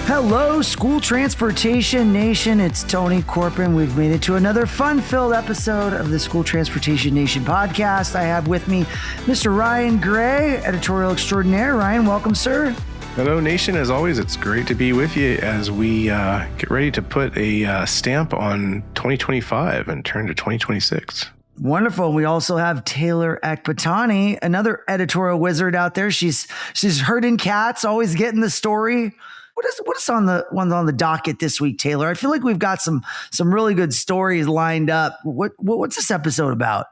Hello, School Transportation Nation. It's Tony Corpin. We've made it to another fun-filled episode of the School Transportation Nation podcast. I have with me Mr. Ryan Gray, editorial extraordinaire. Ryan, welcome, sir. Hello, Nation. As always, it's great to be with you as we get ready to put a stamp on 2025 and turn to 2026. Wonderful. We also have Taylor Ekbatani, another editorial wizard out there. She's herding cats, always getting the story. What is on the docket this week, Taylor? I feel like we've got some really good stories lined up. What's this episode about?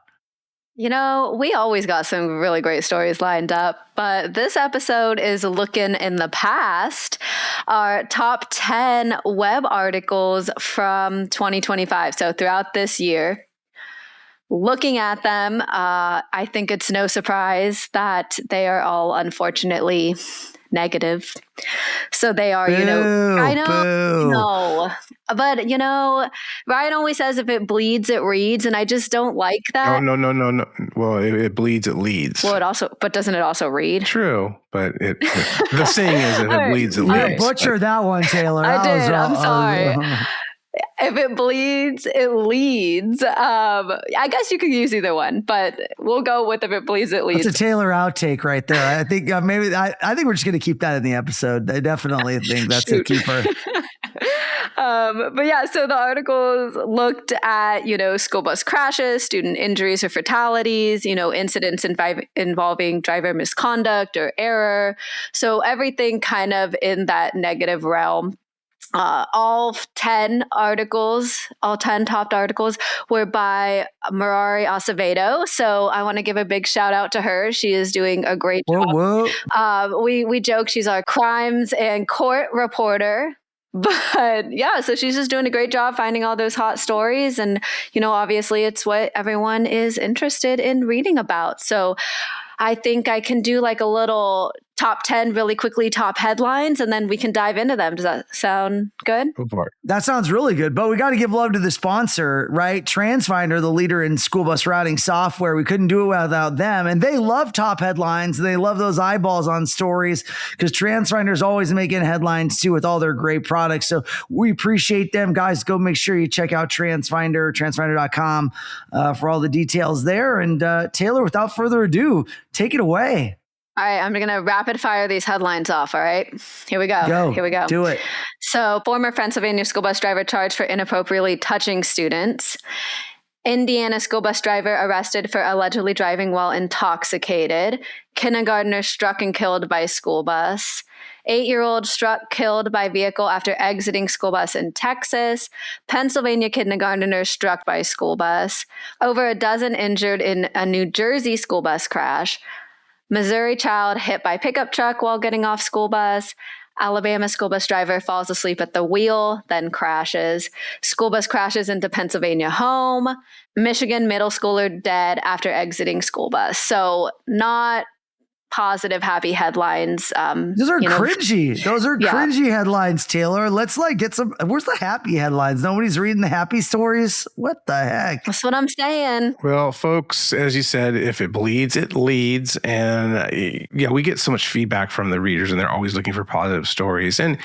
You know, we always got some really great stories lined up, but this episode is looking in the past, our top 10 web articles from 2025. So throughout this year, looking at them, I think it's no surprise that they are all unfortunately negative. So they are, I know, but Ryan always says if it bleeds, it reads. And I just don't like that. No. Well, it bleeds, it leads. Well, but doesn't it also read? True. But the saying is if it bleeds, it leads. You butchered that one, Taylor. I'm sorry. If it bleeds, it leads. I guess you could use either one, but we'll go with if it bleeds, it leads. It's a Taylor outtake right there. I think I think we're just going to keep that in the episode. I definitely think that's a keeper. But yeah, so the articles looked at, school bus crashes, student injuries or fatalities, incidents involving driver misconduct or error. So everything kind of in that negative realm. All 10 topped articles were by Merari Acevedo. So I want to give a big shout out to her. She is doing a great job. Whoa. We joke she's our crimes and court reporter. But yeah, so she's just doing a great job finding all those hot stories. And, obviously it's what everyone is interested in reading about. So I think I can do like a little top 10 really quickly, top headlines, and then we can dive into them. Does that sound good? Go for it. That sounds really good, but we got to give love to the sponsor, right? TransFinder, the leader in school bus routing software. We couldn't do it without them. And they love top headlines. They love those eyeballs on stories because TransFinder is always making headlines too with all their great products. So we appreciate them. Guys, go make sure you check out TransFinder, transfinder.com for all the details there. And Taylor, without further ado, take it away. All right, I'm going to rapid fire these headlines off, all right? Here we go. Here we go. Do it. So, former Pennsylvania school bus driver charged for inappropriately touching students. Indiana school bus driver arrested for allegedly driving while intoxicated. Kindergartner struck and killed by school bus. 8-year-old struck, killed by vehicle after exiting school bus in Texas. Pennsylvania kindergartner struck by school bus. Over a dozen injured in a New Jersey school bus crash. Missouri child hit by pickup truck while getting off school bus. Alabama school bus driver falls asleep at the wheel, then crashes. School bus crashes into Pennsylvania home. Michigan middle schooler dead after exiting school bus. So not positive, happy headlines. Those are cringy. Those are cringy headlines, Taylor. Let's get some. Where's the happy headlines? Nobody's reading the happy stories. What the heck? That's what I'm saying. Well, folks, as you said, if it bleeds, it leads. And we get so much feedback from the readers and they're always looking for positive stories. And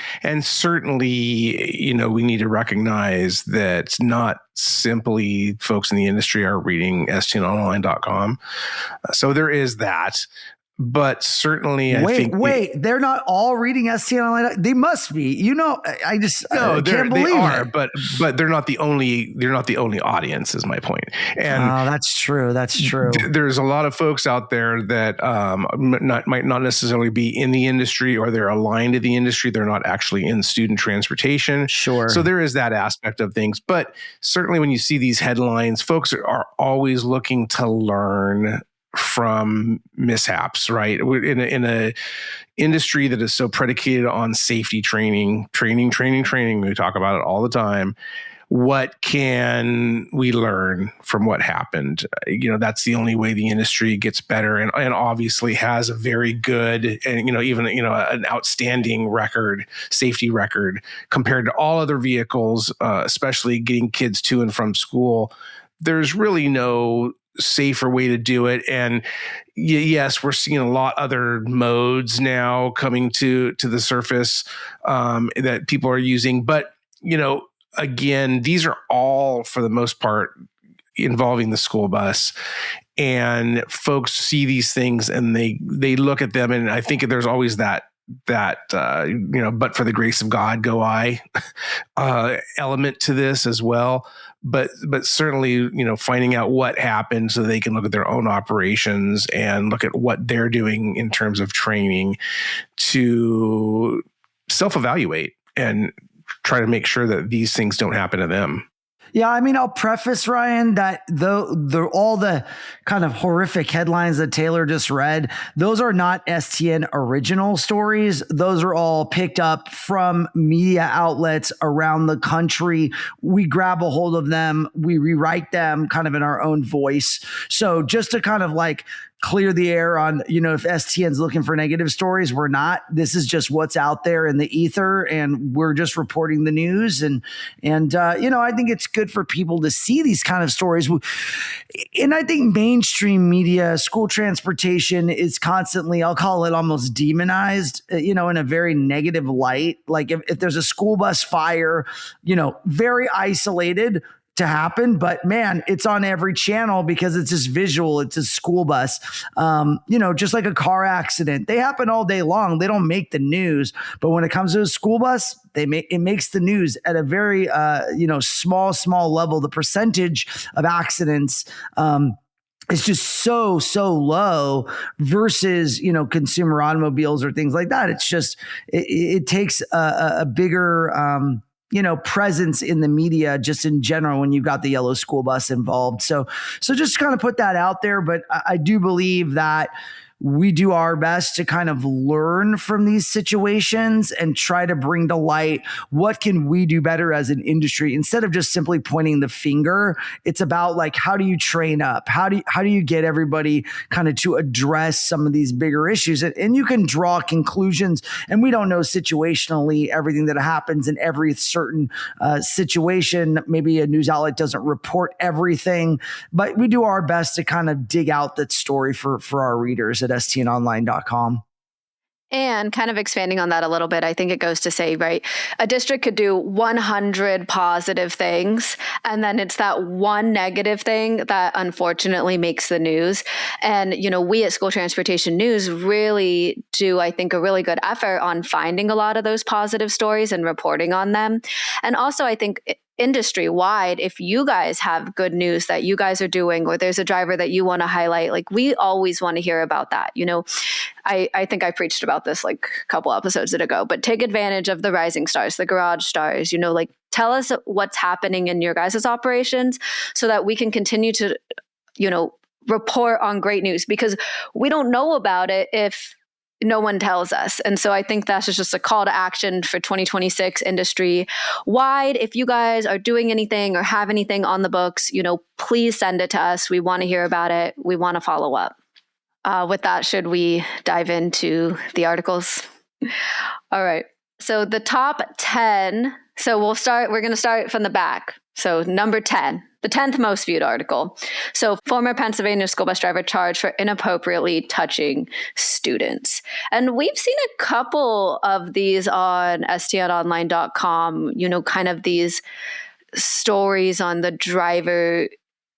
certainly, we need to recognize that not simply folks in the industry are reading STNonline.com. So there is that. But certainly, I think they're not all reading STN Online. They must be. I can't believe they are, it. but they're not the only. They're not the only audience. Is my point. And that's true. That's true. There's a lot of folks out there that might not necessarily be in the industry, or they're aligned to the industry. They're not actually in student transportation. Sure. So there is that aspect of things. But certainly, when you see these headlines, folks are always looking to learn from mishaps, right? In a industry that is so predicated on safety training. We talk about it all the time. What can we learn from what happened? That's the only way the industry gets better and obviously has a very good and, even an outstanding safety record compared to all other vehicles, especially getting kids to and from school. There's really no safer way to do it. And yes, we're seeing a lot other modes now coming to the surface that people are using. But, again, these are all, for the most part, involving the school bus. And folks see these things and they look at them. And I think there's always that but for the grace of God go I element to this as well. But certainly, finding out what happened so they can look at their own operations and look at what they're doing in terms of training to self-evaluate and try to make sure that these things don't happen to them. Yeah, I mean, I'll preface, Ryan, that all the kind of horrific headlines that Taylor just read, those are not STN original stories. Those are all picked up from media outlets around the country. We grab a hold of them, we rewrite them kind of in our own voice. So just to kind of like clear the air on, if STN's looking for negative stories, we're not. This is just what's out there in the ether, and we're just reporting the news. And I think it's good for people to see these kind of stories. And I think mainstream media, school transportation is constantly, I'll call it almost demonized, in a very negative light. Like if there's a school bus fire, very isolated to happen, but man, it's on every channel because it's just visual. It's a school bus, just like a car accident. They happen all day long. They don't make the news, but when it comes to a school bus, it makes the news at a very, small level. The percentage of accidents, it's just so low versus, consumer automobiles or things like that. It's just, it takes a bigger, presence in the media just in general when you've got the yellow school bus involved. So just kind of put that out there. But I do believe that we do our best to kind of learn from these situations and try to bring to light what can we do better as an industry instead of just simply pointing the finger. It's about like, how do you train up? How do you get everybody kind of to address some of these bigger issues? And you can draw conclusions, and we don't know situationally everything that happens in every certain situation. Maybe a news outlet doesn't report everything, but we do our best to kind of dig out that story for our readers at stnonline.com. And kind of expanding on that a little bit, I think it goes to say, right, a district could do 100 positive things, and then it's that one negative thing that unfortunately makes the news. And, we at School Transportation News really do, I think, a really good effort on finding a lot of those positive stories and reporting on them. And also, I think industry wide, if you guys have good news that you guys are doing, or there's a driver that you want to highlight, like we always want to hear about that. I think I preached about this like a couple episodes ago, but take advantage of the rising stars, the garage stars, tell us what's happening in your guys' operations so that we can continue to, report on great news, because we don't know about it if no one tells us. And so I think that's just a call to action for 2026 industry wide. If you guys are doing anything or have anything on the books, please send it to us. We want to hear about it. We want to follow up. With that, should we dive into the articles? All right. So the top 10. So we're going to start from the back. So number 10, the 10th most viewed article. So former Pennsylvania school bus driver charged for inappropriately touching students. And we've seen a couple of these on STNonline.com, kind of these stories on the driver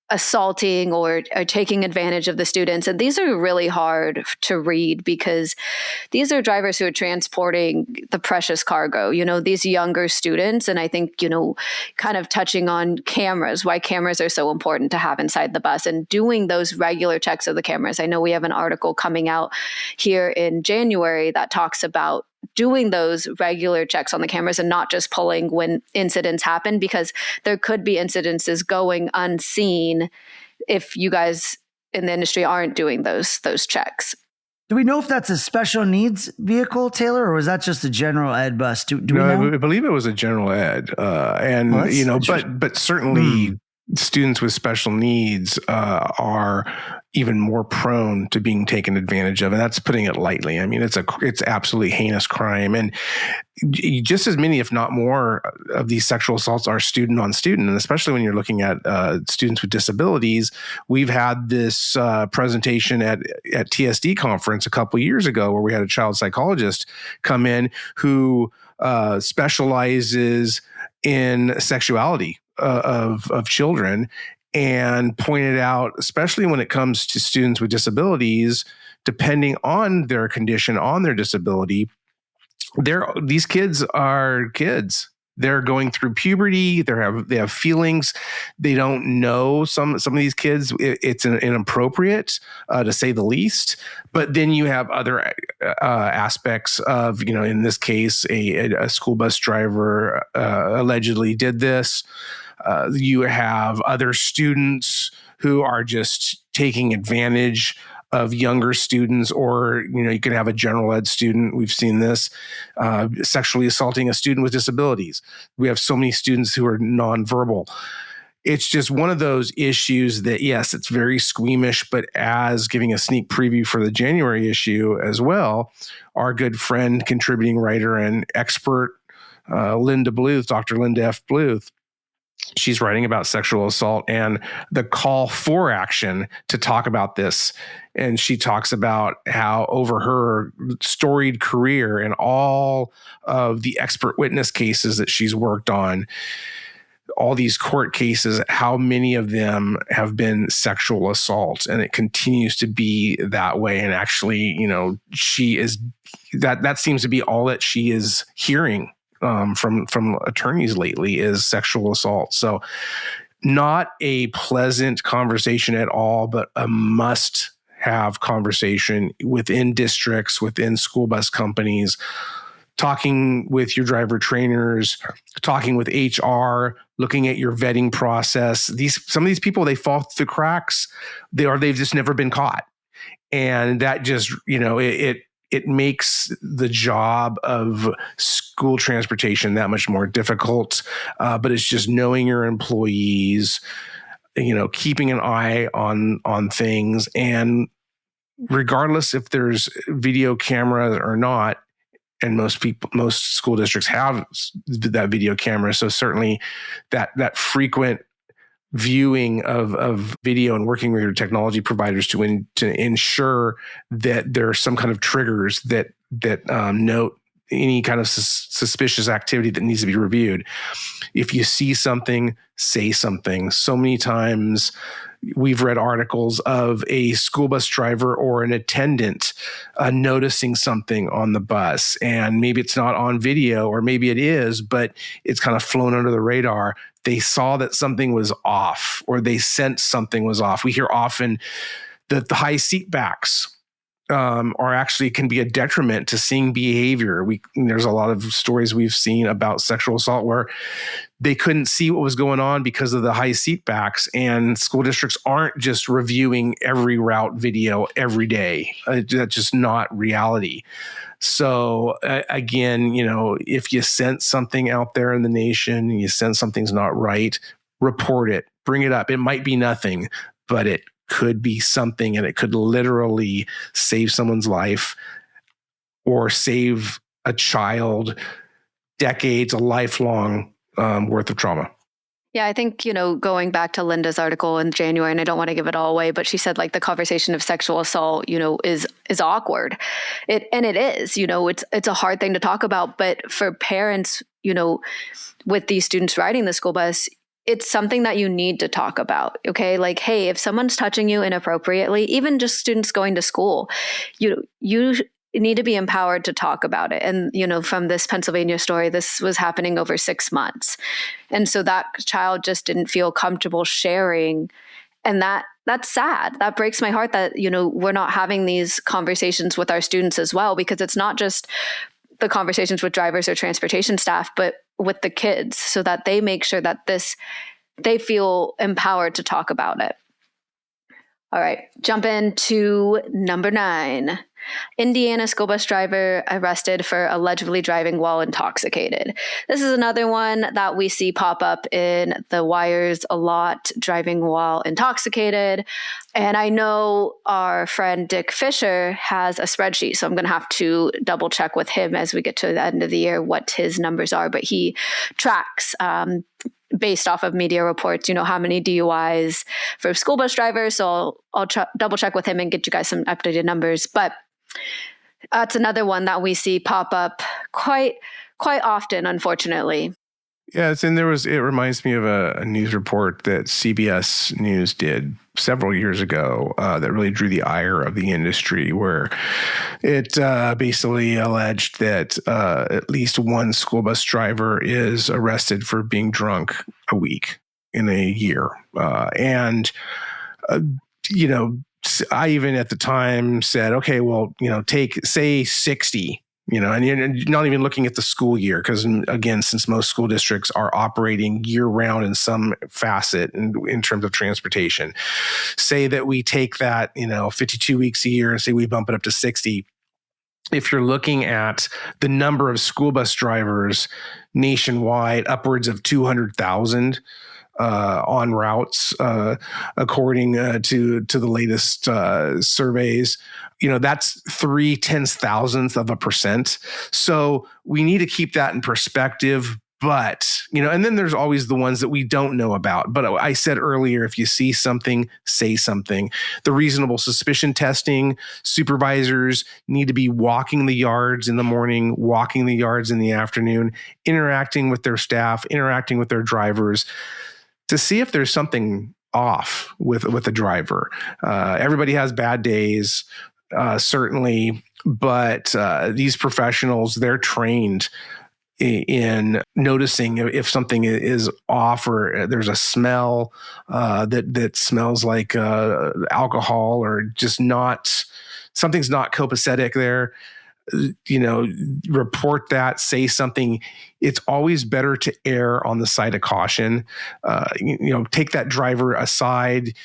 assaulting or taking advantage of the students. And these are really hard to read because these are drivers who are transporting the precious cargo, these younger students. And I think, kind of touching on cameras, why cameras are so important to have inside the bus and doing those regular checks of the cameras. I know we have an article coming out here in January that talks about doing those regular checks on the cameras and not just pulling when incidents happen, because there could be incidences going unseen if you guys in the industry aren't doing those checks. Do we know if that's a special needs vehicle, Taylor, or was that just a general ed bus? Do we know? I believe it was a general ed, but certainly students with special needs are even more prone to being taken advantage of. And that's putting it lightly. I mean, it's absolutely heinous crime. And just as many, if not more, of these sexual assaults are student on student. And especially when you're looking at students with disabilities. We've had this presentation at TSD conference a couple of years ago where we had a child psychologist come in who specializes in sexuality of children, and pointed out, especially when it comes to students with disabilities, depending on their condition, on their disability, these kids are kids. They're going through puberty. They have feelings. They don't know some of these kids. It's inappropriate to say the least. But then you have other aspects of, in this case, a school bus driver allegedly did this. You have other students who are just taking advantage of younger students, or, you can have a general ed student. We've seen this sexually assaulting a student with disabilities. We have so many students who are nonverbal. It's just one of those issues that, yes, it's very squeamish, but as giving a sneak preview for the January issue as well, our good friend, contributing writer and expert, Linda Bluth, Dr. Linda F. Bluth, she's writing about sexual assault and the call for action to talk about this. And she talks about how over her storied career and all of the expert witness cases that she's worked on, all these court cases, how many of them have been sexual assault, and it continues to be that way. And actually, she is that seems to be all that she is hearing from attorneys lately is sexual assault. So not a pleasant conversation at all, but a must-have conversation within districts, within school bus companies, talking with your driver trainers, talking with HR, looking at your vetting process. Some of these people, they fall through the cracks. They've just never been caught. And that just, it makes the job of school transportation that much more difficult. But it's just knowing your employees, keeping an eye on things. And regardless if there's video cameras or not, and most school districts have that video camera. So certainly that frequent viewing of video and working with your technology providers to ensure that there are some kind of triggers that note any kind of suspicious activity that needs to be reviewed. If you see something, say something. So many times we've read articles of a school bus driver or an attendant noticing something on the bus, and maybe it's not on video, or maybe it is, but it's kind of flown under the radar. They saw that something was off, or they sensed something was off. We hear often that the high seat backs are actually can be a detriment to seeing behavior. There's a lot of stories we've seen about sexual assault where they couldn't see what was going on because of the high seat backs, and school districts aren't just reviewing every route video every day. That's just not reality. So again, if you sense something out there in the nation, you sense something's not right, report it, bring it up. It might be nothing, but it could be something, and it could literally save someone's life or save a child decades, a lifelong worth of trauma. Yeah, I think, going back to Linda's article in January, and I don't want to give it all away, but she said the conversation of sexual assault, is awkward. It is, it's a hard thing to talk about, but for parents, with these students riding the school bus, it's something that you need to talk about. Okay. Hey, if someone's touching you inappropriately, even just students going to school, you need to be empowered to talk about it. And, from this Pennsylvania story, this was happening over 6 months. And so that child just didn't feel comfortable sharing. And that's sad. That breaks my heart that, we're not having these conversations with our students as well, because it's not just the conversations with drivers or transportation staff, but with the kids, so that they make sure that they feel empowered to talk about it. All right, jump into number 9. Indiana school bus driver arrested for allegedly driving while intoxicated. This is another one that we see pop up in the wires a lot, driving while intoxicated. And I know our friend Dick Fisher has a spreadsheet, so I'm going to have to double check with him as we get to the end of the year what his numbers are. But he tracks based off of media reports, how many DUIs for school bus drivers. So I'll double check with him and get you guys some updated numbers. But that's another one that we see pop up quite often, unfortunately. Yes, and it reminds me of a news report that CBS News did several years ago that really drew the ire of the industry, where it basically alleged that at least one school bus driver is arrested for being drunk a week in a year. I even at the time said, okay, well, say 60. And you're not even looking at the school year, because again, since most school districts are operating year round in some facet in terms of transportation, say that we take that, 52 weeks a year and say we bump it up to 60. If you're looking at the number of school bus drivers nationwide, upwards of 200,000 on routes, according to the latest surveys. That's 0.3%. So we need to keep that in perspective. But, and then there's always the ones that we don't know about. But I said earlier, if you see something, say something. The reasonable suspicion testing, supervisors need to be walking the yards in the morning, walking the yards in the afternoon, interacting with their staff, interacting with their drivers to see if there's something off with the driver. Everybody has bad days. Certainly, but these professionals, they're trained in noticing if something is off or there's a smell that smells like alcohol, or just something's not copacetic there. Report that, say something. It's always better to err on the side of caution. Take that driver aside,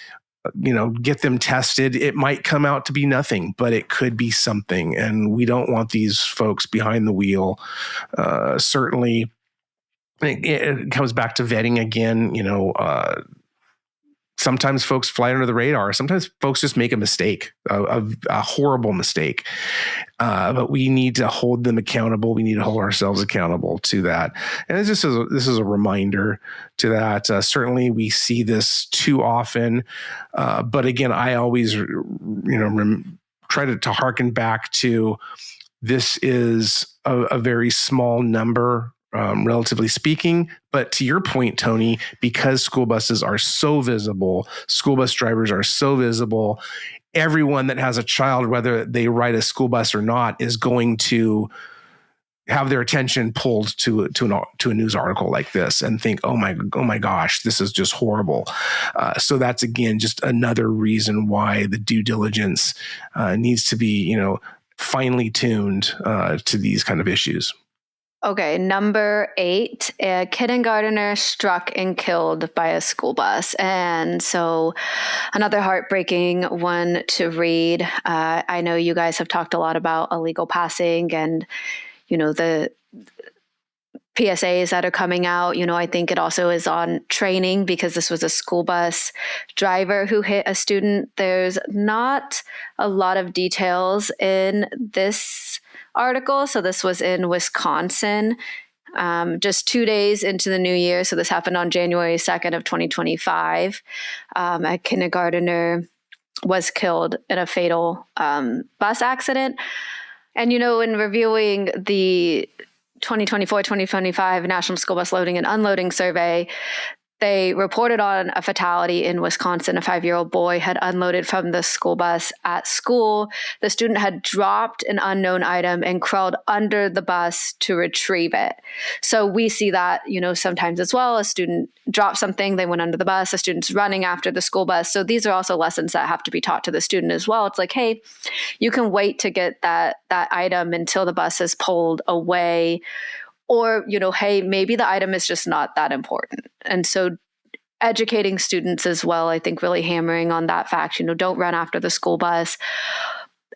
get them tested. It might come out to be nothing, but it could be something. And we don't want these folks behind the wheel. Certainly, it comes back to vetting again. Sometimes folks fly under the radar. Sometimes folks just make a mistake, a horrible mistake. But we need to hold them accountable. We need to hold ourselves accountable to that. And this is a reminder to that. Certainly, we see this too often. But again, I always, try to harken back to this is a very small number. Relatively speaking. But to your point, Tony, because school buses are so visible, school bus drivers are so visible, everyone that has a child, whether they ride a school bus or not, is going to have their attention pulled to a news article like this and think, oh my gosh, this is just horrible. So that's, again, just another reason why the due diligence needs to be, finely tuned to these kind of issues. Okay, number 8, a kindergartner struck and killed by a school bus. And so another heartbreaking one to read. I know you guys have talked a lot about illegal passing and, the PSAs that are coming out. I think it also is on training, because this was a school bus driver who hit a student. There's not a lot of details in this article. So this was in Wisconsin, just 2 days into the new year. So this happened on January 2nd of 2025. A kindergartner was killed in a fatal bus accident. And, in reviewing the 2024-2025 National School Bus Loading and Unloading Survey, they reported on a fatality in Wisconsin. A 5-year-old boy had unloaded from the school bus at school. The student had dropped an unknown item and crawled under the bus to retrieve it. So we see that, sometimes as well. A student dropped something, they went under the bus, a student's running after the school bus. So these are also lessons that have to be taught to the student as well. It's like, hey, you can wait to get that item until the bus is pulled away. Or, hey, maybe the item is just not that important. And so educating students as well, I think really hammering on that fact, don't run after the school bus.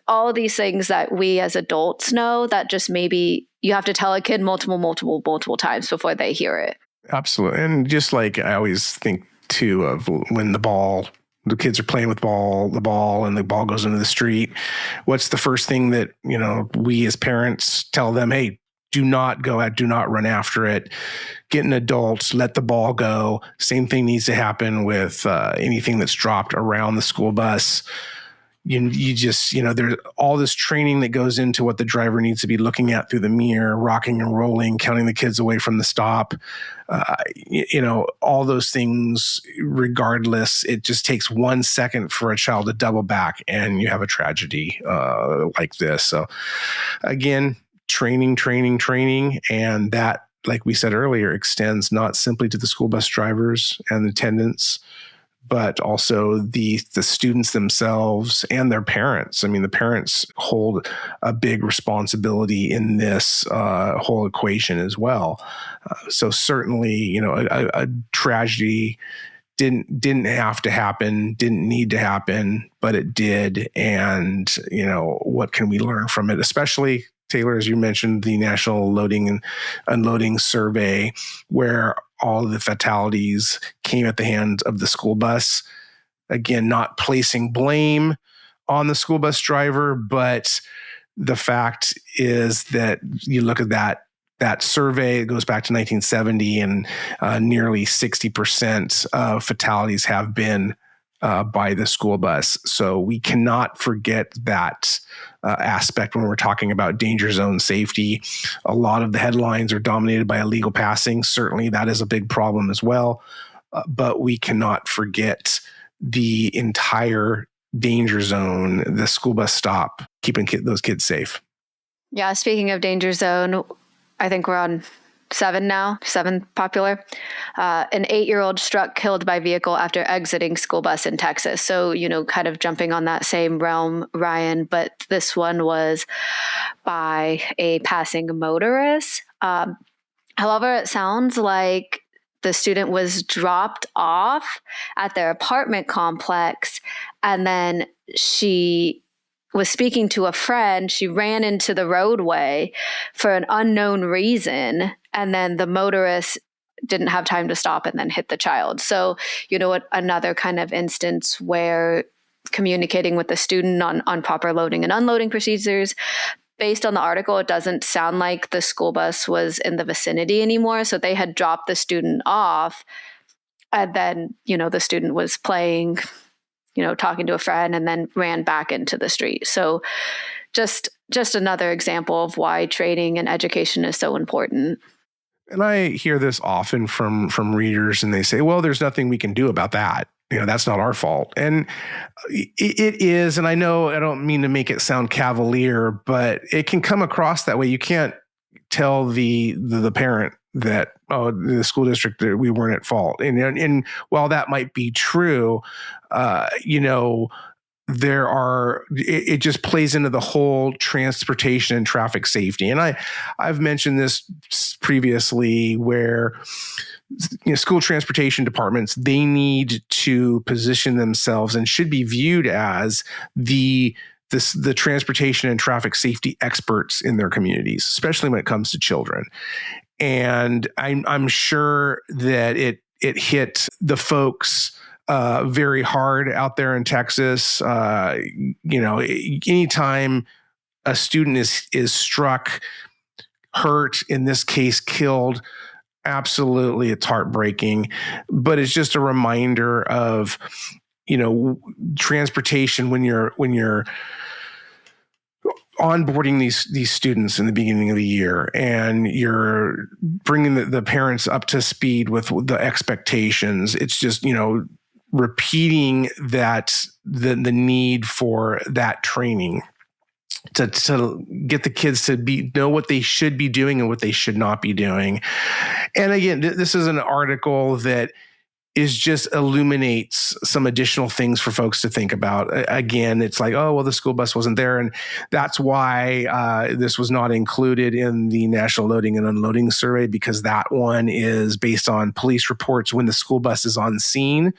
all of these things that we as adults know that just maybe you have to tell a kid multiple times before they hear it. Absolutely. And just like I always think too of when the kids are playing with the ball and the ball goes into the street, what's the first thing that, we as parents tell them? Hey, do not go out, do not run after it. Get an adult, let the ball go. Same thing needs to happen with anything that's dropped around the school bus. You just, there's all this training that goes into what the driver needs to be looking at through the mirror, rocking and rolling, counting the kids away from the stop. All those things, regardless, it just takes 1 second for a child to double back and you have a tragedy like this. So again, training. And that, like we said earlier, extends not simply to the school bus drivers and attendants, but also the students themselves and their parents. I mean, the parents hold a big responsibility in this whole equation as well. So certainly, a tragedy didn't have to happen, didn't need to happen, but it did. And, what can we learn from it? Especially, Taylor, as you mentioned, the National Loading and Unloading Survey, where all of the fatalities came at the hands of the school bus. Again, not placing blame on the school bus driver, but the fact is that you look at that survey, it goes back to 1970, and nearly 60% of fatalities have been by the school bus. So we cannot forget that aspect when we're talking about danger zone safety. A lot of the headlines are dominated by illegal passing. Certainly that is a big problem as well. But we cannot forget the entire danger zone, the school bus stop, keeping those kids safe. Yeah, speaking of danger zone, I think we're on 7 popular. An 8-year-old struck, killed by vehicle after exiting school bus in Texas. So, kind of jumping on that same realm, Ryan, but this one was by a passing motorist. However, it sounds like the student was dropped off at their apartment complex, and then she was speaking to a friend. She ran into the roadway for an unknown reason, and then the motorist didn't have time to stop and then hit the child. So, another kind of instance where communicating with the student on proper loading and unloading procedures. Based on the article, it doesn't sound like the school bus was in the vicinity anymore. So they had dropped the student off, and then, the student was playing, talking to a friend, and then ran back into the street. So just another example of why training and education is so important. And I hear this often from readers, and they say, well, there's nothing we can do about that. That's not our fault. And it is. And I know I don't mean to make it sound cavalier, but it can come across that way. You can't tell the parent that, the school district, that we weren't at fault. And while that might be true, it just plays into the whole transportation and traffic safety. And I've mentioned this previously, where school transportation departments, they need to position themselves and should be viewed as the transportation and traffic safety experts in their communities, especially when it comes to children. And I'm sure that it hit the folks very hard out there in Texas. Anytime a student is struck, hurt, in this case, killed, absolutely, it's heartbreaking. But it's just a reminder of, transportation when you're onboarding these students in the beginning of the year, and you're bringing the parents up to speed with the expectations. It's just, repeating that the need for that training to get the kids to know what they should be doing and what they should not be doing. And again, this is an article that just illuminates some additional things for folks to think about. Again, it's like, oh, well, the school bus wasn't there. And that's why this was not included in the National Loading and Unloading Survey, because that one is based on police reports when the school bus is on scene.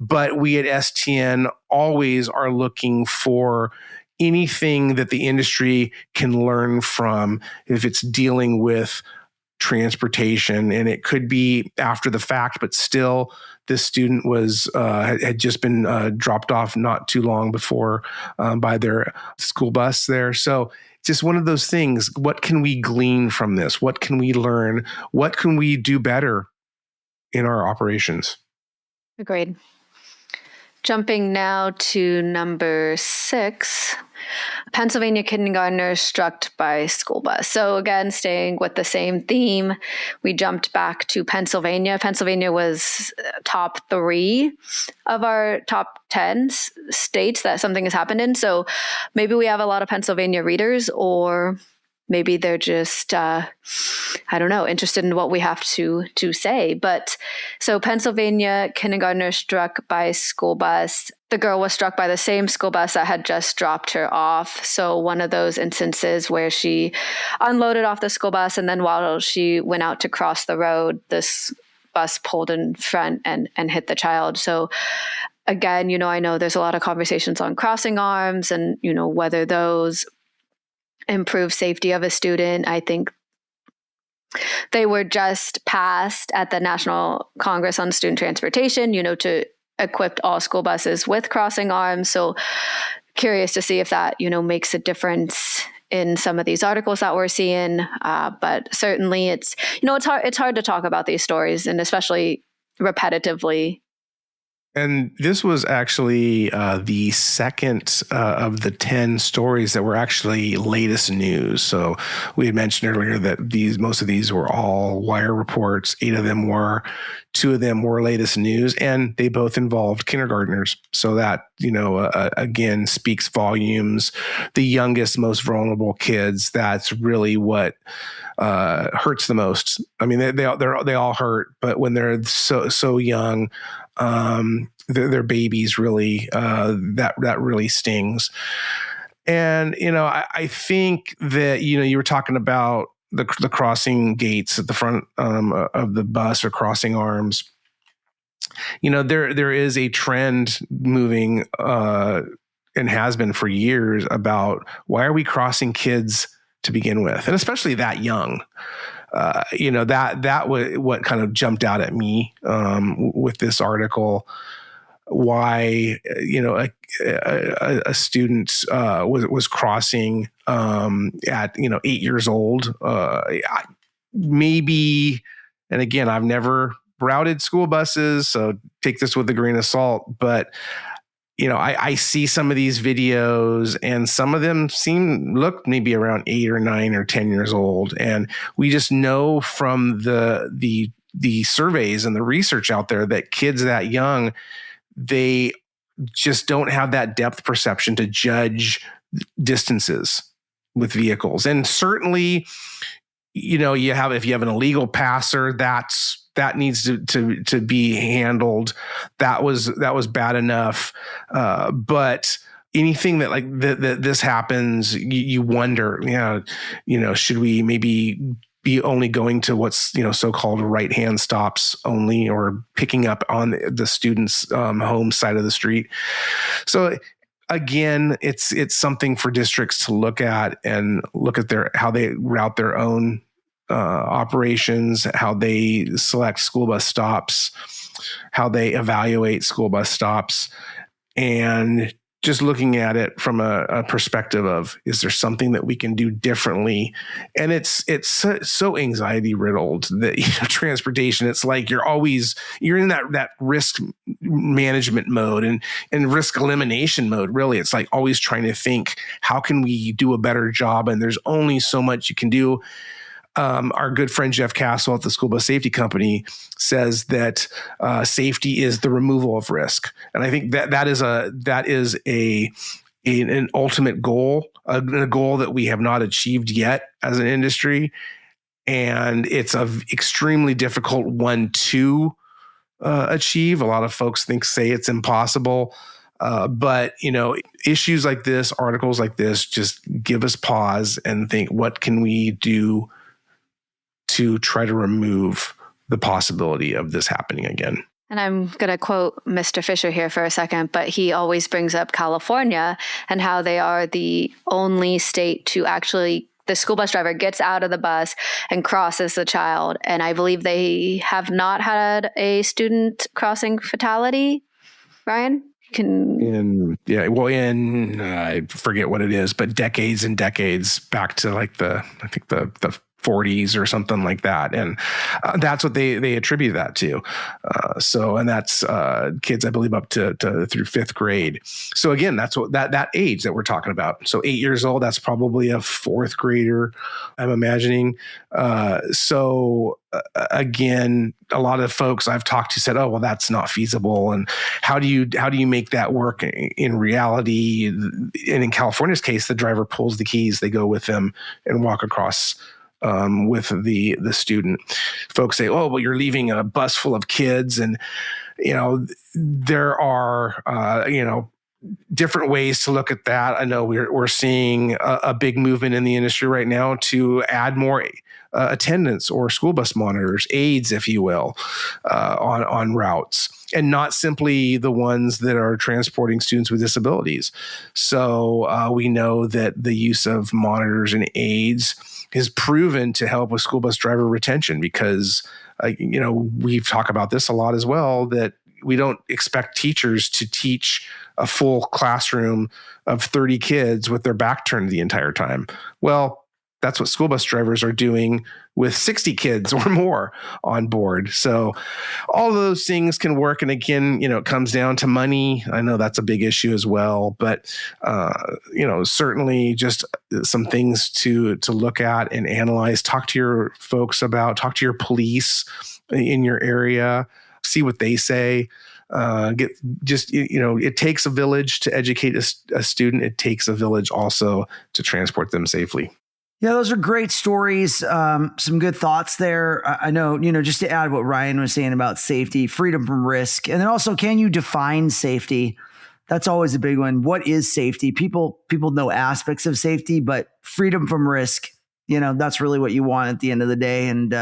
But we at STN always are looking for anything that the industry can learn from if it's dealing with transportation, and it could be after the fact, but still this student was had just been dropped off not too long before by their school bus there. So just one of those things. What can we glean from this? What can we learn? What can we do better in our operations? Agreed. Jumping now to number 6, Pennsylvania kindergartner struck by school bus. So again, staying with the same theme, we jumped back to Pennsylvania. Pennsylvania was top 3 of our top 10 states that something has happened in. So maybe we have a lot of Pennsylvania readers, or maybe they're just, I don't know, interested in what we have to say. But so Pennsylvania kindergartner struck by school bus. The girl was struck by the same school bus that had just dropped her off. So one of those instances where she unloaded off the school bus, and then while she went out to cross the road, this bus pulled in front and hit the child. So again, I know there's a lot of conversations on crossing arms and, whether those improve safety of a student. I think they were just passed at the National Congress on Student Transportation, to equip all school buses with crossing arms. So curious to see if that, makes a difference in some of these articles that we're seeing. But certainly it's hard to talk about these stories, and especially repetitively. And this was actually the second of the 10 stories that were actually latest news. So we had mentioned earlier that most of these were all wire reports. 8 of them were. 2 of them were latest news, and they both involved kindergartners. So that, again, speaks volumes. The youngest, most vulnerable kids, that's really what hurts the most. I mean, they all hurt, but when they're so young, they're babies, really, that really stings. And, I think that, you were talking about the crossing gates at the front of the bus, or crossing arms. There is a trend moving and has been for years about why are we crossing kids to begin with, and especially that young. That was what kind of jumped out at me with this article. Why a student was crossing at 8 years old, maybe. And again, I've never routed school buses, so take this with a grain of salt. But I see some of these videos, and some of them look maybe around 8 or 9 or 10 years old, and we just know from the surveys and the research out there that kids that young, they just don't have that depth perception to judge distances with vehicles. And certainly, if you have an illegal passer, that needs to be handled. That was bad enough. But anything that this happens, you wonder, should we maybe be only going to what's so-called right-hand stops only, or picking up on the student's home side of the street. So again, it's something for districts to look at, and look at how they route their own operations, how they select school bus stops, how they evaluate school bus stops, and just looking at it from a perspective of, is there something that we can do differently? And it's so anxiety riddled that transportation, it's like you're in that risk management mode and risk elimination mode. Really, it's like always trying to think, how can we do a better job? And there's only so much you can do. Our good friend Jeff Castle at the School Bus Safety Company says that safety is the removal of risk, and I think that is an ultimate goal, a goal that we have not achieved yet as an industry, and it's an extremely difficult one to achieve. A lot of folks say it's impossible. But issues like this, articles like this, just give us pause and think, what can we do to try to remove the possibility of this happening again? And I'm going to quote Mr. Fisher here for a second, but he always brings up California and how they are the only state to actually, the school bus driver gets out of the bus and crosses the child. And I believe they have not had a student crossing fatality. Ryan? I forget what it is, but decades and decades back to like the 40s or something like that. And that's what they attribute that to. And that's kids, I believe, up to through fifth grade. So again, that's what that age that we're talking about. So 8 years old, that's probably a fourth grader, I'm imagining. Again, a lot of folks I've talked to said, "Oh, well, that's not feasible." And how do you make that work in reality? And in California's case, the driver pulls the keys, they go with them and walk across with the student. Folks say, "Oh, well, you're leaving a bus full of kids," and there are different ways to look at that. I know we're seeing a big movement in the industry right now to add more attendants or school bus monitors, aides, if you will, on routes, and not simply the ones that are transporting students with disabilities. So we know that the use of monitors and aides is proven to help with school bus driver retention because, we've talked about this a lot as well, that we don't expect teachers to teach a full classroom of 30 kids with their back turned the entire time. Well, that's what school bus drivers are doing with 60 kids or more on board. So all of those things can work. And again, it comes down to money. I know that's a big issue as well, but certainly just some things to look at and analyze, talk to your folks about, talk to your police in your area, see what they say. It takes a village to educate a student. It takes a village also to transport them safely. Yeah, those are great stories. Some good thoughts there. I know, just to add what Ryan was saying about safety, freedom from risk. And then also, can you define safety? That's always a big one. What is safety? People know aspects of safety, but freedom from risk, that's really what you want at the end of the day. And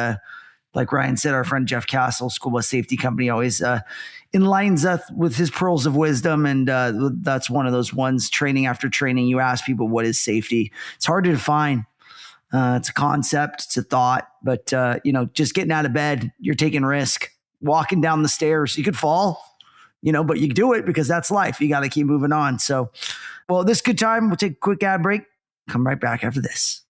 like Ryan said, our friend Jeff Castle, School Bus Safety Company, always enlightens us with his pearls of wisdom. And that's one of those ones, training after training, you ask people, what is safety? It's hard to define. It's a concept, it's a thought, but just getting out of bed, you're taking risk. Walking down the stairs, you could fall, but you do it because that's life. You got to keep moving on. So, well, this is a good time. We'll take a quick ad break. Come right back after this.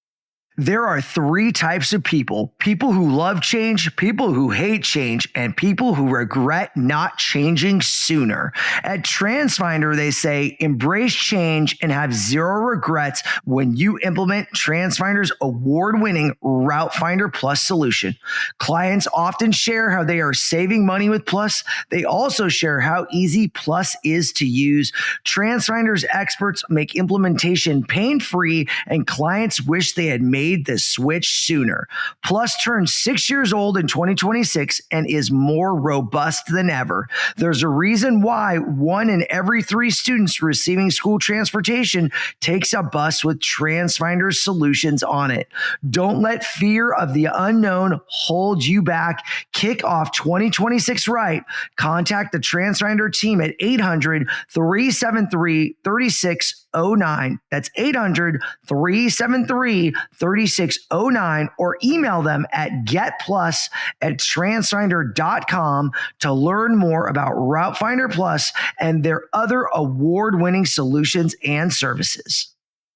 There are three types of people who love change, people who hate change, and people who regret not changing sooner. At TransFinder, they say, embrace change and have zero regrets when you implement TransFinder's award-winning Route Finder Plus solution. Clients often share how they are saving money with Plus. They also share how easy Plus is to use. TransFinder's experts make implementation pain-free, and clients wish they had made the switch sooner. Plus turns 6 years old in 2026 and is more robust than ever. There's a reason why 1 in every 3 students receiving school transportation takes a bus with TransFinder's solutions on it. Don't let fear of the unknown hold you back. Kick off 2026 right. Contact the TransFinder team at 800-373-3609. That's 800-373-3609, or email them at getplus@transfinder.com to learn more about Route Finder Plus and their other award-winning solutions and services.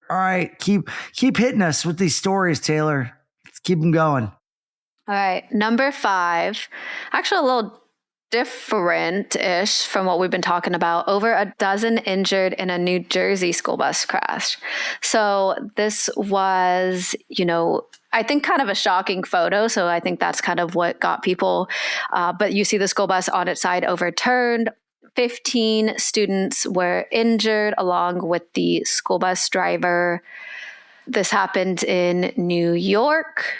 All right, keep hitting us with these stories, Taylor. Let's keep them going. All right, number 5, actually a little different-ish from what we've been talking about. Over a dozen injured in a New Jersey school bus crash. So this was, I think kind of a shocking photo. So I think that's kind of what got people. But you see the school bus on its side overturned. 15 students were injured along with the school bus driver. This happened in New York.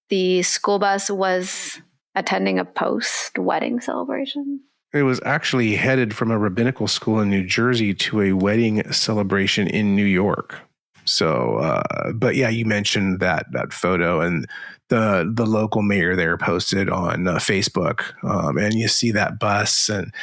The school bus was attending a post-wedding celebration. It was actually headed from a rabbinical school in New Jersey to a wedding celebration in New York. So, but yeah, you mentioned that photo, and the local mayor there posted on Facebook, and you see that bus, and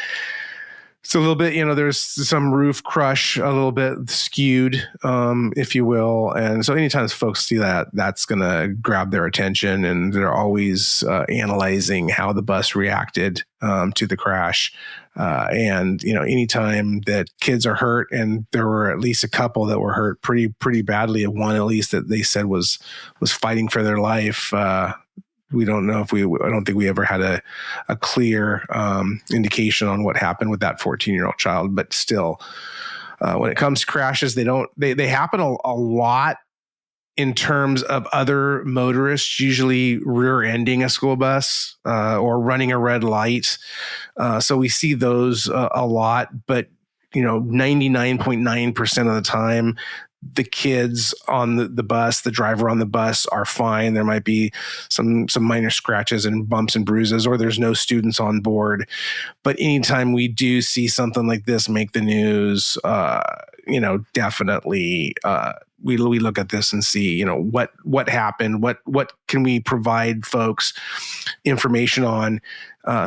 it's a little bit, there's some roof crush, a little bit skewed, if you will. And so anytime folks see that, that's going to grab their attention, and they're always analyzing how the bus reacted to the crash. And anytime that kids are hurt, and there were at least a couple that were hurt pretty badly, one at least that they said was fighting for their life. We don't know I don't think we ever had a clear indication on what happened with that 14-year-old child. But still, when it comes to crashes, they happen a lot in terms of other motorists, usually rear-ending a school bus or running a red light. So we see those a lot, but 99.9% of the time, the kids on the bus, the driver on the bus are fine. There might be some minor scratches and bumps and bruises, or there's no students on board. But anytime we do see something like this make the news, definitely we look at this and see, what happened, what can we provide folks information on,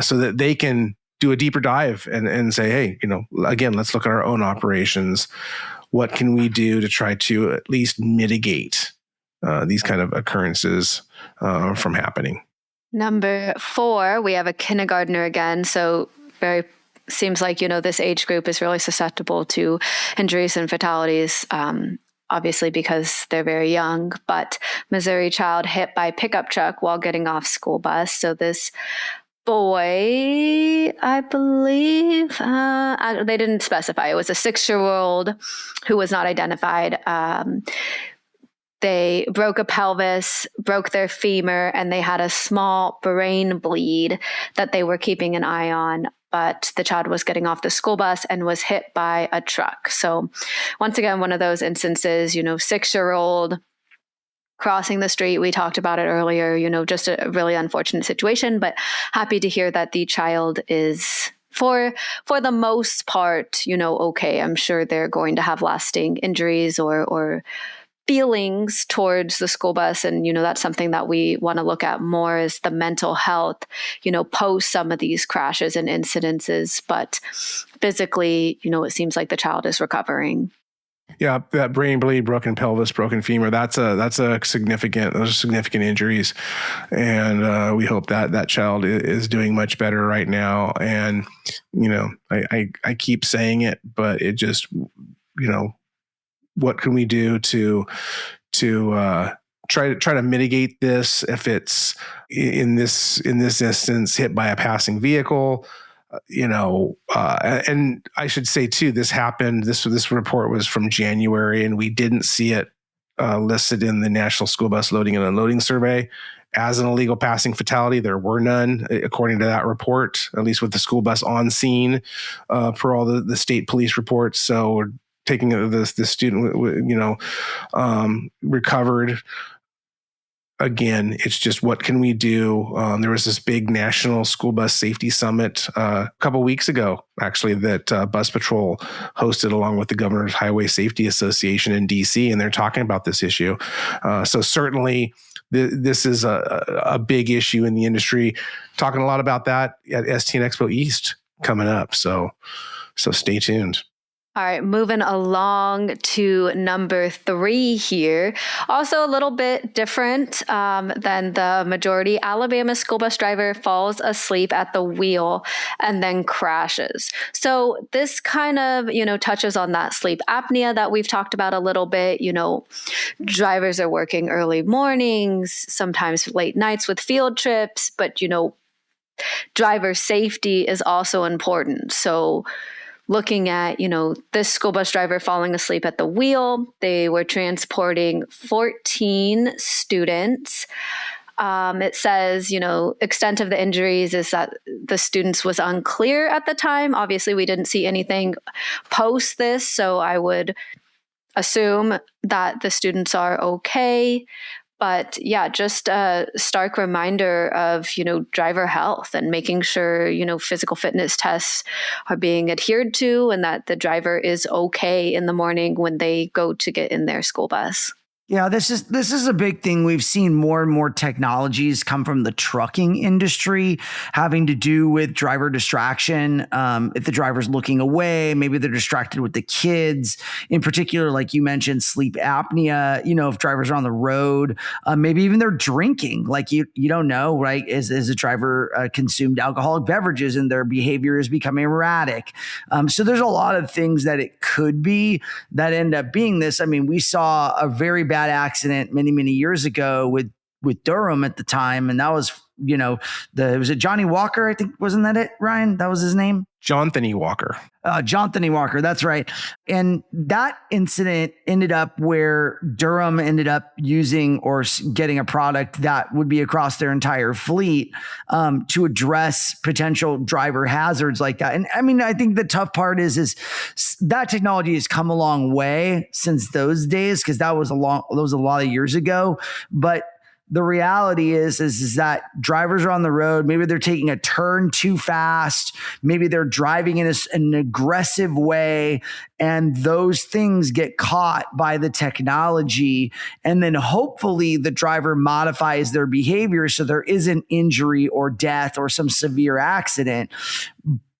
so that they can do a deeper dive and say, hey, again, let's look at our own operations. What can we do to try to at least mitigate these kind of occurrences from happening? Number 4, we have a kindergartner again. So seems like, this age group is really susceptible to injuries and fatalities, obviously because they're very young. But Missouri child hit by pickup truck while getting off school bus. So this boy, I believe, they didn't specify. It was a 6-year-old who was not identified. They broke a pelvis, broke their femur, and they had a small brain bleed that they were keeping an eye on. But the child was getting off the school bus and was hit by a truck. So once again, one of those instances, 6-year-old crossing the street. We talked about it earlier, just a really unfortunate situation, but happy to hear that the child is for the most part, okay. I'm sure they're going to have lasting injuries or feelings towards the school bus. And, that's something that we want to look at more, is the mental health, post some of these crashes and incidences. But physically, it seems like the child is recovering. Yeah, that brain bleed, broken pelvis, broken femur, those are significant injuries. And we hope that child is doing much better right now. And, I keep saying it, but it just, what can we do to try to mitigate this? If it's in this instance hit by a passing vehicle, and I should say too, this happened. This report was from January, and we didn't see it listed in the National School Bus Loading and Unloading Survey as an illegal passing fatality. There were none, according to that report, at least with the school bus on scene, per all the state police reports. So we're taking the student, recovered. Again, it's just, what can we do? There was this big national school bus safety summit a couple weeks ago, actually, that Bus Patrol hosted along with the Governor's Highway Safety Association in DC, and they're talking about this issue. So certainly, this is a big issue in the industry. Talking a lot about that at STN Expo East coming up. So stay tuned. All right, moving along to number 3 here. Also a little bit different than the majority. Alabama school bus driver falls asleep at the wheel and then crashes. So this kind of, touches on that sleep apnea that we've talked about a little bit. Drivers are working early mornings, sometimes late nights with field trips, but, driver safety is also important. So looking at, this school bus driver falling asleep at the wheel, they were transporting 14 students. It says, extent of the injuries is that the students was unclear at the time. Obviously, we didn't see anything post this, so I would assume that the students are okay. But yeah, just a stark reminder of, driver health and making sure, physical fitness tests are being adhered to and that the driver is okay in the morning when they go to get in their school bus. Yeah, this is a big thing. We've seen more and more technologies come from the trucking industry having to do with driver distraction. If the driver's looking away, maybe they're distracted with the kids. In particular, like you mentioned, sleep apnea. If drivers are on the road, maybe even they're drinking. Like you don't know, right? Is a driver consumed alcoholic beverages and their behavior is becoming erratic. So there's a lot of things that it could be that end up being this. I mean, we saw a very bad accident many years ago with Durham at the time, and that was was it Johnny Walker? I think, wasn't that it, Ryan? That was his name. Jonathan Walker. Jonathan Walker, that's right. And that incident ended up where Durham ended up using or getting a product that would be across their entire fleet to address potential driver hazards like that. And I mean, I think the tough part is that technology has come a long way since those days, because that was a lot of years ago. But the reality is that drivers are on the road. Maybe they're taking a turn too fast. Maybe they're driving in an aggressive way, and those things get caught by the technology. And then hopefully the driver modifies their behavior so there isn't injury or death or some severe accident.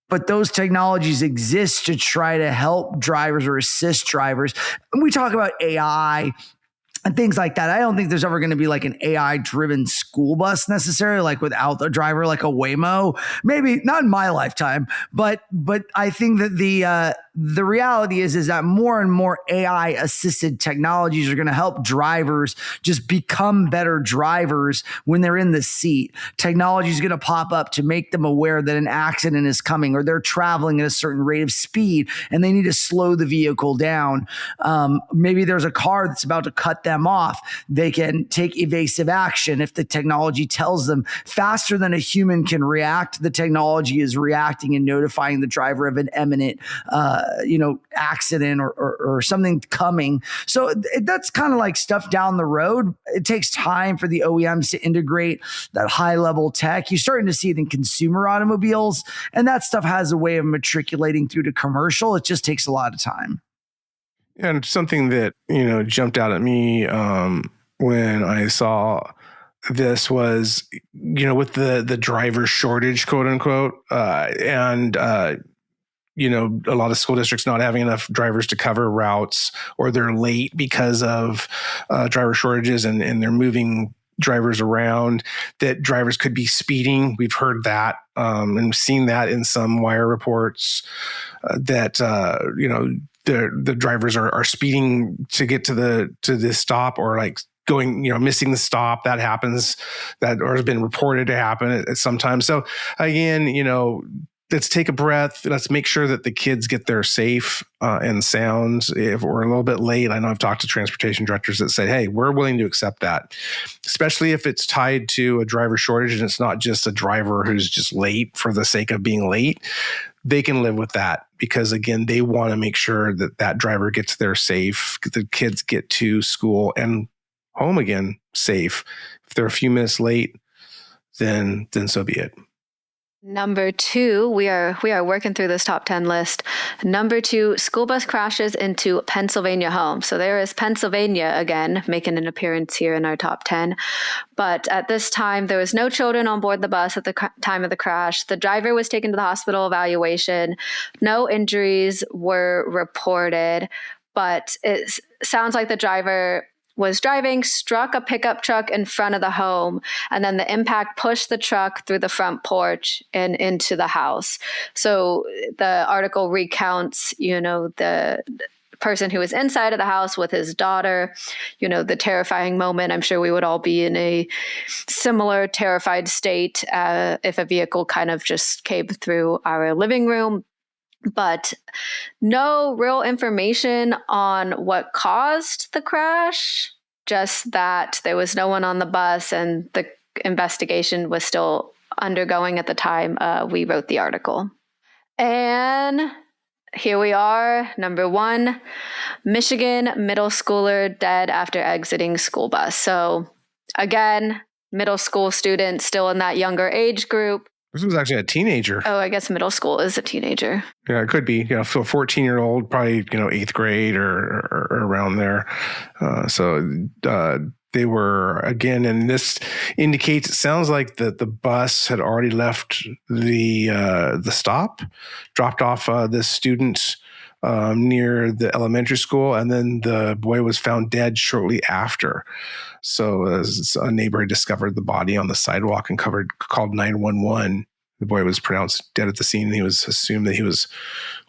But those technologies exist to try to help drivers or assist drivers. And we talk about AI and things like that. I don't think there's ever going to be like an AI driven school bus necessarily, like without the driver, like a Waymo. Maybe not in my lifetime, but I think that the reality is that more and more AI assisted technologies are going to help drivers just become better drivers when they're in the seat. Technology is going to pop up to make them aware that an accident is coming, or they're traveling at a certain rate of speed and they need to slow the vehicle down. Maybe there's a car that's about to cut them off. They can take evasive action. If the technology tells them faster than a human can react, the technology is reacting and notifying the driver of an imminent accident or something coming. So that's kind of like stuff down the road. It takes time for the OEMs to integrate that high level tech. You're starting to see it in consumer automobiles, and that stuff has a way of matriculating through to commercial. It just takes a lot of time. And something that, jumped out at me when I saw this was, with the driver shortage, quote unquote, and a lot of school districts not having enough drivers to cover routes, or they're late because of driver shortages and they're moving drivers around, that drivers could be speeding. We've heard that and seen that in some wire reports that, the drivers are speeding to get to the stop, or like going, missing the stop. That happens, or has been reported to happen at sometimes. So again, let's take a breath. Let's make sure that the kids get there safe and sound. If we're a little bit late, I know I've talked to transportation directors that say, hey, we're willing to accept that, especially if it's tied to a driver shortage and it's not just a driver who's just late for the sake of being late. They can live with that, because again, they want to make sure that driver gets there safe, the kids get to school and home again safe. If they're a few minutes late, then so be it. Number 2, we are working through this top 10 list. Number 2, school bus crashes into Pennsylvania home. So there is Pennsylvania again, making an appearance here in our top 10. But at this time, there was no children on board the bus at the time of the crash. The driver was taken to the hospital evaluation. No injuries were reported, but it sounds like the driver was driving, struck a pickup truck in front of the home, and then the impact pushed the truck through the front porch and into the house. So the article recounts, the person who was inside of the house with his daughter, the terrifying moment. I'm sure we would all be in a similar terrified state if a vehicle kind of just came through our living room. But no real information on what caused the crash, just that there was no one on the bus and the investigation was still undergoing at the time we wrote the article. And here we are, number 1, Michigan middle schooler dead after exiting school bus. So Again, middle school students still in that younger age group. This was actually a teenager. Oh, I guess middle school is a teenager. Yeah, it could be, so 14-year-old, probably, 8th grade or around there. They were, again, and this indicates, it sounds like the bus had already left the stop, dropped off this student near the elementary school, and then the boy was found dead shortly after. So a neighbor had discovered the body on the sidewalk and called 911. The boy was pronounced dead at the scene, and he was assumed that he was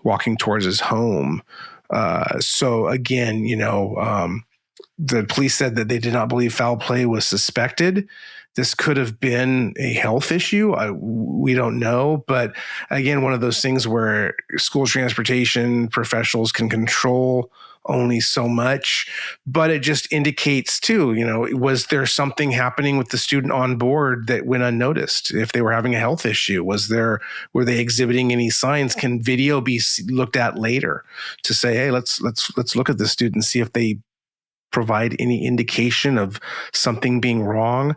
walking towards his home. So again, the police said that they did not believe foul play was suspected. This could have been a health issue. We don't know. But again, one of those things where school transportation professionals can control only so much, but it just indicates too, was there something happening with the student on board that went unnoticed? If they were having a health issue, were they exhibiting any signs? Can video be looked at later to say, hey, let's look at this student and see if they provide any indication of something being wrong?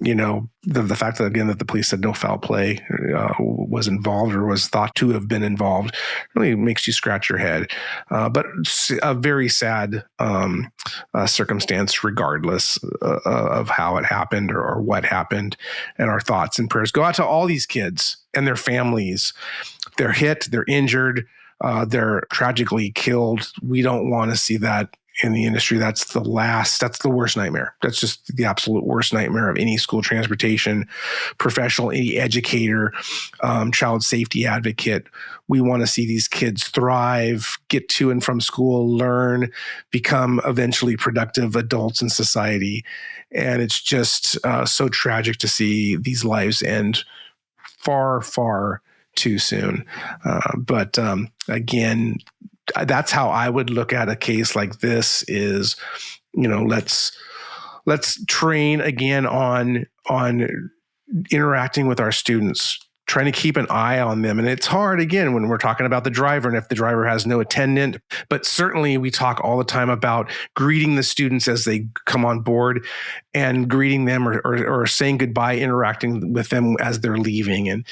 The fact that, again, that the police said no foul play was involved or was thought to have been involved really makes you scratch your head. But a very sad circumstance, regardless of how it happened or what happened. And our thoughts and prayers go out to all these kids and their families. They're hit, they're injured, they're tragically killed. We don't want to see that in the industry. That's the worst nightmare. That's just the absolute worst nightmare of any school transportation professional, any educator, child safety advocate. We want to see these kids thrive, get to and from school, learn, become eventually productive adults in society. And it's just so tragic to see these lives end far, far too soon. But again, that's how I would look at a case like this is, let's train again on interacting with our students, trying to keep an eye on them. And it's hard, again, when we're talking about the driver and if the driver has no attendant, but certainly we talk all the time about greeting the students as they come on board and greeting them or saying goodbye, interacting with them as they're leaving. And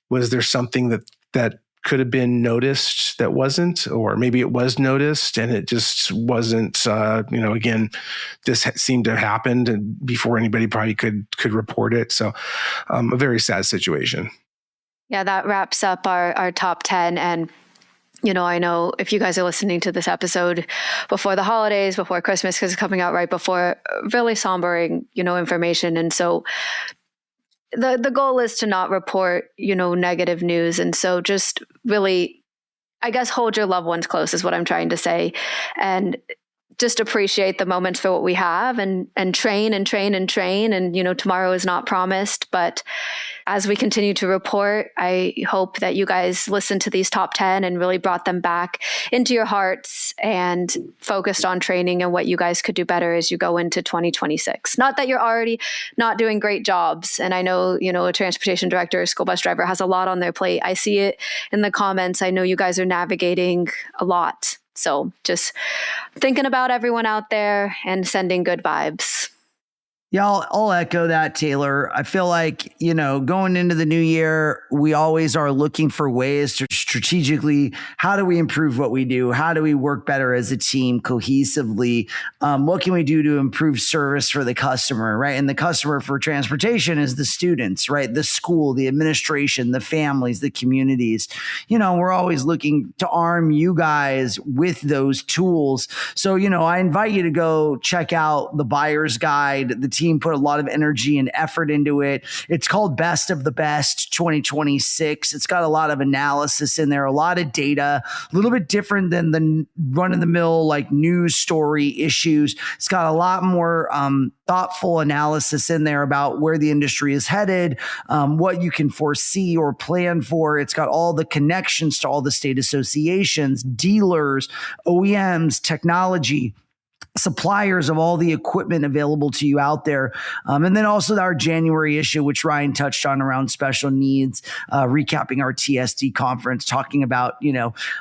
was there something that could have been noticed that wasn't, or maybe it was noticed and it just wasn't, again, this seemed to have happened before anybody probably could report it. So a very sad situation. Yeah, that wraps up our top 10. And, I know if you guys are listening to this episode before the holidays, before Christmas, because it's coming out right before, really sombering, information. And so the goal is to not report, negative news. And so just really, I guess, hold your loved ones close is what I'm trying to say. And just appreciate the moments for what we have and train and train and train. And, tomorrow is not promised, but as we continue to report, I hope that you guys listened to these top 10 and really brought them back into your hearts and focused on training and what you guys could do better as you go into 2026. Not that you're already not doing great jobs. And I know, a transportation director, a school bus driver has a lot on their plate. I see it in the comments. I know you guys are navigating a lot. So just thinking about everyone out there and sending good vibes. Yeah, I'll echo that, Taylor. I feel like, going into the new year, we always are looking for ways to strategically, how do we improve what we do? How do we work better as a team cohesively? What can we do to improve service for the customer, right? And the customer for transportation is the students, right? The school, the administration, the families, the communities. We're always looking to arm you guys with those tools. So, I invite you to go check out the buyer's guide. The team put a lot of energy and effort into it. It's called Best of the Best 2026. It's got a lot of analysis in there, a lot of data, a little bit different than the run-of-the-mill like news story issues. It's got a lot more thoughtful analysis in there about where the industry is headed, what you can foresee or plan for. It's got all the connections to all the state associations, dealers, OEMs, technology, suppliers of all the equipment available to you out there. And then also our January issue, which Ryan touched on around special needs, recapping our TSD conference, talking about,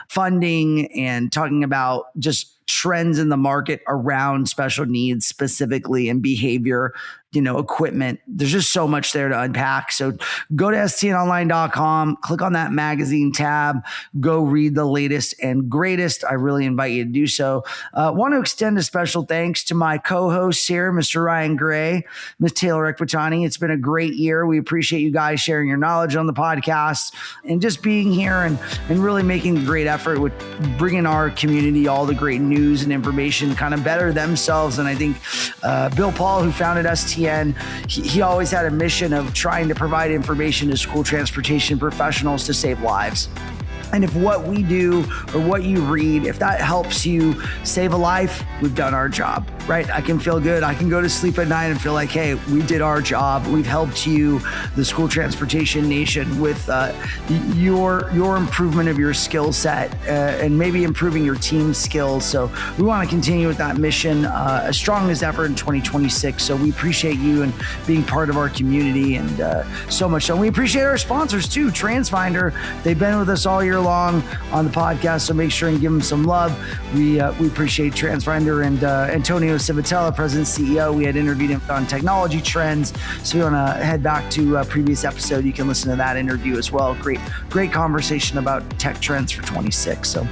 funding and talking about just trends in the market around special needs specifically and behavior equipment. There's just so much there to unpack. So go to stnonline.com, click on that magazine tab, go read the latest and greatest. I really invite you to do so. Want to extend a special thanks to my co-hosts here, Mr. Ryan Gray, Ms. Taylor Ekbatani. It's been a great year. We appreciate you guys sharing your knowledge on the podcast and just being here and really making a great effort with bringing our community all the great news and information, kind of better themselves. And I think Bill Paul, who founded STN, he always had a mission of trying to provide information to school transportation professionals to save lives. And if what we do or what you read, if that helps you save a life, we've done our job, right? I can feel good. I can go to sleep at night and feel like, hey, we did our job. We've helped you, the school transportation nation, with your improvement of your skill set and maybe improving your team skills. So we want to continue with that mission as strong as ever in 2026. So we appreciate you and being part of our community, and so much so. And we appreciate our sponsors too, TransFinder. They've been with us all year long on the podcast, so make sure and give them some love. We appreciate TransFinder and Antonio Civitella, President CEO. We had interviewed him on technology trends, so if you want to head back to a previous episode, you can listen to that interview as well. Great conversation about tech trends for 26. So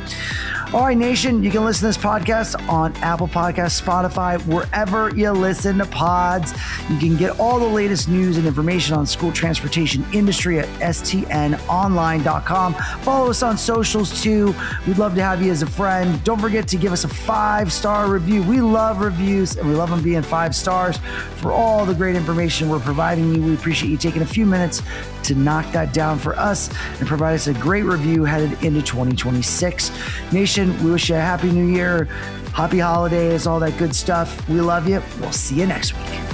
all right, Nation, you can listen to this podcast on Apple Podcasts, Spotify, wherever you listen to pods. You can get all the latest news and information on school transportation industry at stnonline.com. Follow us on socials too. We'd love to have you as a friend. Don't forget to give us a 5-star review. We love reviews, and we love them being 5 stars for all the great information we're providing you. We appreciate you taking a few minutes to knock that down for us and provide us a great review headed into 2026. Nation, we wish you a happy new year, happy holidays, all that good stuff. We love you. We'll see you next week.